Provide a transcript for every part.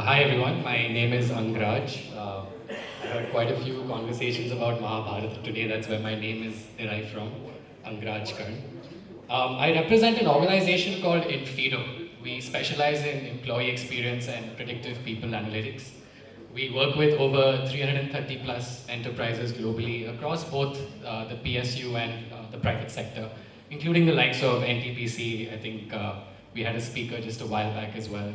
Hi everyone, my name is Angraaj. I heard quite a few conversations about Mahabharata today, that's where my name is derived from, Angraaj Karn. I represent an organization called inFeedo. We specialize in employee experience and predictive people analytics. We work with over 330 plus enterprises globally across both the PSU and the private sector, including the likes of NTPC. I think we had a speaker just a while back as well.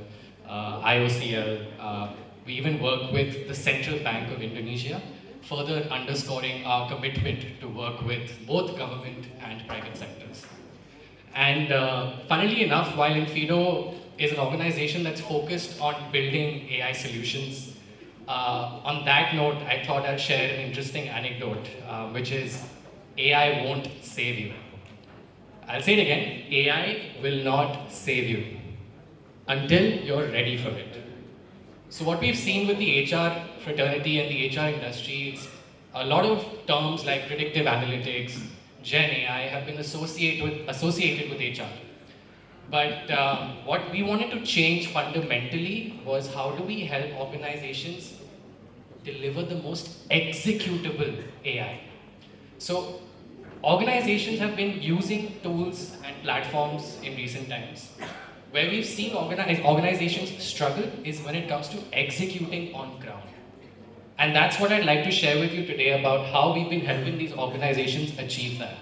IOCL. We even work with the Central Bank of Indonesia, further underscoring our commitment to work with both government and private sectors. And funnily enough, while inFeedo is an organization that's focused on building AI solutions, on that note, I thought I'd share an interesting anecdote, which is AI won't save you. I'll say it again, AI will not save you until you're ready for it. So what we've seen with the HR fraternity and the HR industry, it's a lot of terms like predictive analytics, Gen AI have been associated with HR. But what we wanted to change fundamentally was how do we help organizations deliver the most executable AI. So organizations have been using tools and platforms in recent times. Where we've seen organizations struggle is when it comes to executing on ground. And that's what I'd like to share with you today about how we've been helping these organizations achieve that.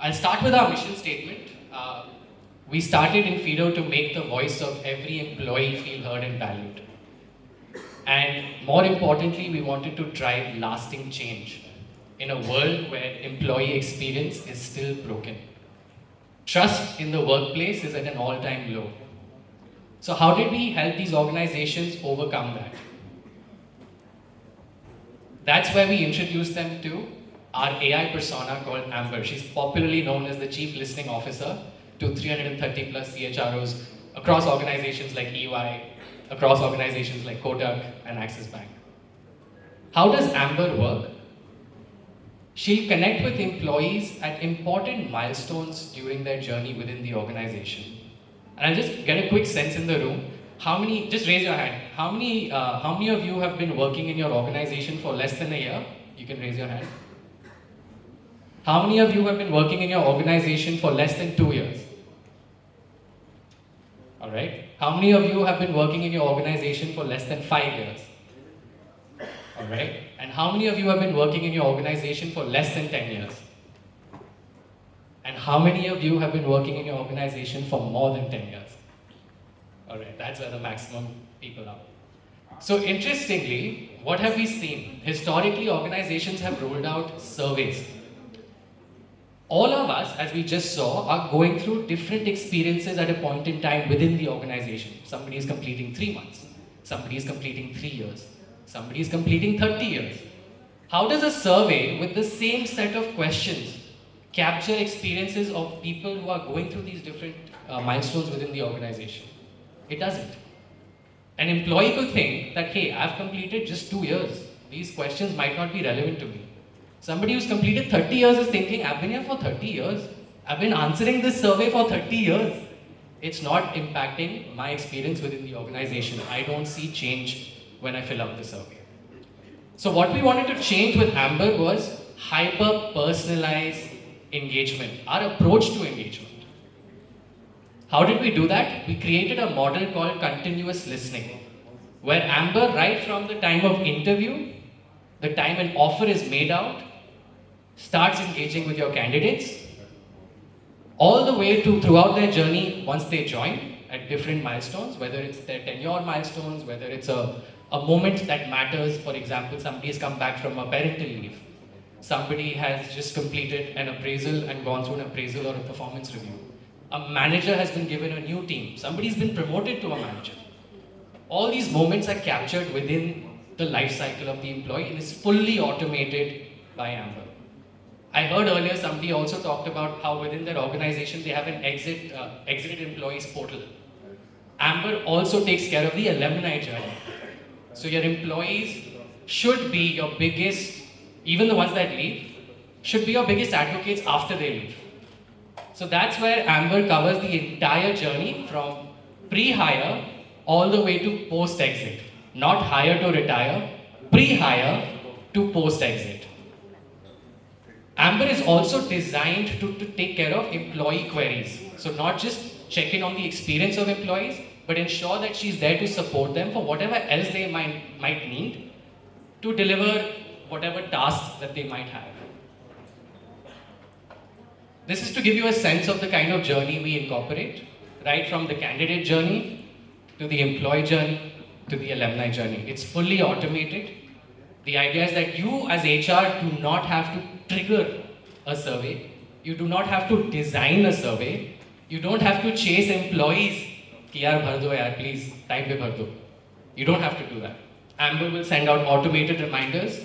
I'll start with our mission statement. We started inFeedo to make the voice of every employee feel heard and valued. And more importantly, we wanted to drive lasting change in a world where employee experience is still broken. Trust in the workplace is at an all-time low. So how did we help these organizations overcome that? That's where we introduced them to our AI persona called Amber. She's popularly known as the Chief Listening Officer to 330 plus CHROs across organizations like EY, across organizations like Kotak and Axis Bank. How does Amber work? She'll connect with employees at important milestones during their journey within the organization. And I'll just get a quick sense in the room. Just raise your hand. How many of you have been working in your organization for less than a year? You can raise your hand. How many of you have been working in your organization for less than 2 years? All right. How many of you have been working in your organization for less than 5 years? All right. And how many of you have been working in your organization for less than 10 years? And how many of you have been working in your organization for more than 10 years? All right, that's where the maximum people are. So interestingly, what have we seen? Historically, organizations have rolled out surveys. All of us, as we just saw, are going through different experiences at a point in time within the organization. Somebody is completing 3 months. Somebody is completing 3 years. Somebody is completing 30 years. How does a survey with the same set of questions capture experiences of people who are going through these different milestones within the organization? It doesn't. An employee could think that, hey, I've completed just 2 years. These questions might not be relevant to me. Somebody who's completed 30 years is thinking, I've been here for 30 years. I've been answering this survey for 30 years. It's not impacting my experience within the organization. I don't see change when I fill out the survey. So what we wanted to change with Amber was hyper-personalized engagement, our approach to engagement. How did we do that? We created a model called continuous listening, where Amber, right from the time of interview, the time an offer is made out, starts engaging with your candidates, all the way to throughout their journey once they join at different milestones, whether it's their tenure milestones, whether it's a moment that matters. For example, somebody has come back from a parental leave. Somebody has just completed an appraisal and gone through an appraisal or a performance review. A manager has been given a new team. Somebody's been promoted to a manager. All these moments are captured within the life cycle of the employee and is fully automated by Amber. I heard earlier somebody also talked about how within their organization they have an exited employees portal. Amber also takes care of the alumni journey. So your employees should be your biggest, even the ones that leave, should be your biggest advocates after they leave. So that's where Amber covers the entire journey from pre-hire all the way to post-exit. Not hire to retire, pre-hire to post-exit. Amber is also designed to take care of employee queries. So not just check in on the experience of employees, but ensure that she's there to support them for whatever else they might need to deliver whatever tasks that they might have. This is to give you a sense of the kind of journey we incorporate, right from the candidate journey to the employee journey to the alumni journey. It's fully automated. The idea is that you as HR do not have to trigger a survey. You do not have to design a survey. You don't have to chase employees. Ki yaar bhar do yaar, please, time pe bhar do. You don't have to do that. Amber will send out automated reminders.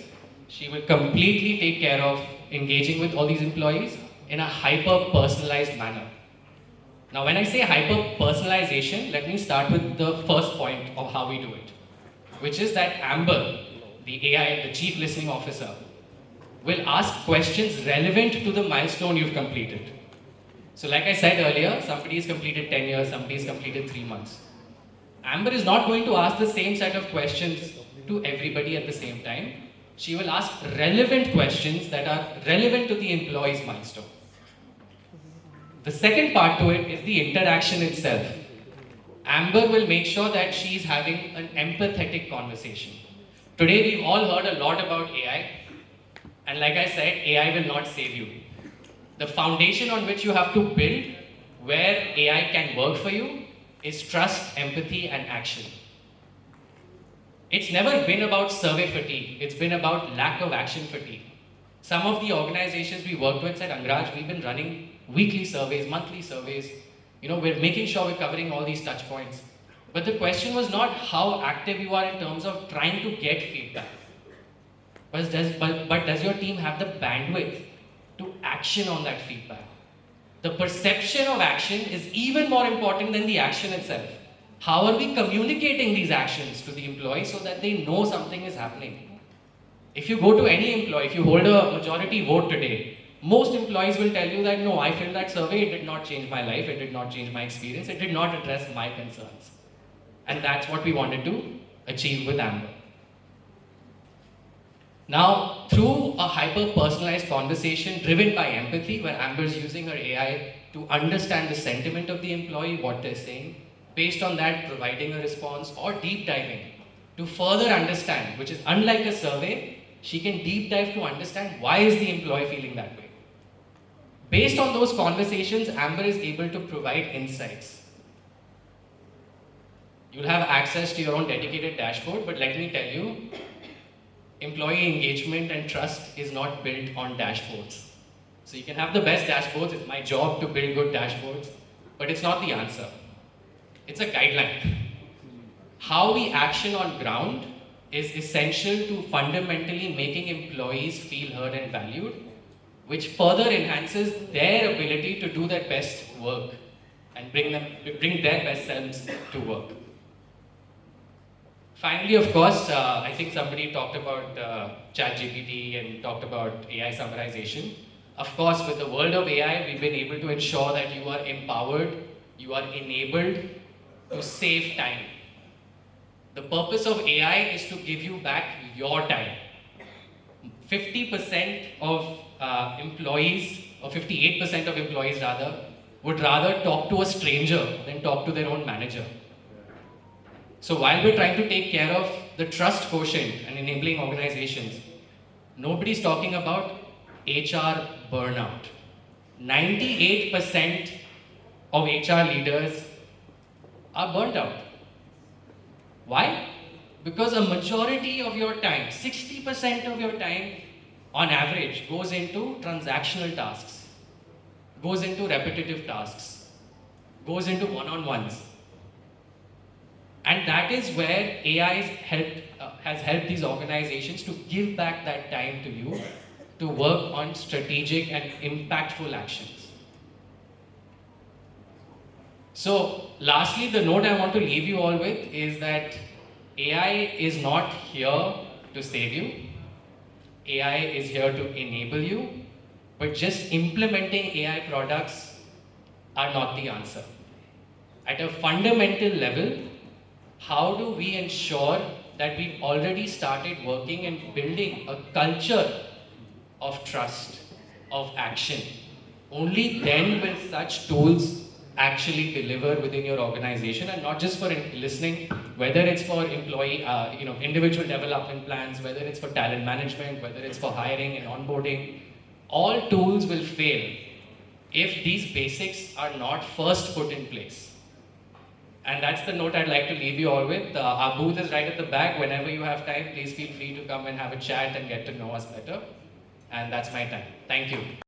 She will completely take care of engaging with all these employees in a hyper-personalized manner. Now, when I say hyper-personalization, let me start with the first point of how we do it, which is that Amber, the AI, the Chief Listening Officer, will ask questions relevant to the milestone you've completed. So like I said earlier, somebody has completed 10 years, somebody has completed 3 months. Amber is not going to ask the same set of questions to everybody at the same time. She will ask relevant questions that are relevant to the employee's milestone. The second part to it is the interaction itself. Amber will make sure that she's having an empathetic conversation. Today we've all heard a lot about AI, and like I said, AI will not save you. The foundation on which you have to build where AI can work for you is trust, empathy, and action. It's never been about survey fatigue, it's been about lack of action fatigue. Some of the organizations we worked with said, Angraaj, we've been running weekly surveys, monthly surveys. We're making sure we're covering all these touch points. But the question was not how active you are in terms of trying to get feedback. But does your team have the bandwidth to action on that feedback? The perception of action is even more important than the action itself. How are we communicating these actions to the employee so that they know something is happening? If you go to any employee, if you hold a majority vote today, most employees will tell you that, no, I filled that survey, it did not change my life, it did not change my experience, it did not address my concerns. And that's what we wanted to achieve with Amber. Now, through a hyper-personalized conversation driven by empathy, where Amber is using her AI to understand the sentiment of the employee, what they're saying, based on that, providing a response or deep diving to further understand, which is unlike a survey, she can deep dive to understand why is the employee feeling that way. Based on those conversations, Amber is able to provide insights. You'll have access to your own dedicated dashboard, but let me tell you, employee engagement and trust is not built on dashboards. So you can have the best dashboards, it's my job to build good dashboards, but it's not the answer. It's a guideline. How we action on ground is essential to fundamentally making employees feel heard and valued, which further enhances their ability to do their best work and bring their best selves to work. Finally, of course, I think somebody talked about ChatGPT and talked about AI summarization. Of course, with the world of AI, we've been able to ensure that you are empowered, you are enabled to save time. The purpose of AI is to give you back your time. 50% of employees, or 58% of employees rather, would rather talk to a stranger than talk to their own manager. So while we're trying to take care of the trust quotient and enabling organizations, nobody's talking about HR burnout. 98% of HR leaders are burnt out. Why? Because a majority of your time, 60% of your time on average goes into transactional tasks, goes into repetitive tasks, goes into one-on-ones. And that is where AI has helped these organizations to give back that time to you to work on strategic and impactful actions. So lastly, the note I want to leave you all with is that AI is not here to save you. AI is here to enable you, but just implementing AI products are not the answer. at a fundamental level, how do we ensure that we've already started working and building a culture of trust, of action? Only then will such tools actually deliver within your organization, and not just for listening, whether it's for employee, individual development plans, whether it's for talent management, whether it's for hiring and onboarding. All tools will fail if these basics are not first put in place. And that's the note I'd like to leave you all with. Our booth is right at the back. Whenever you have time, please feel free to come and have a chat and get to know us better. And that's my time. Thank you.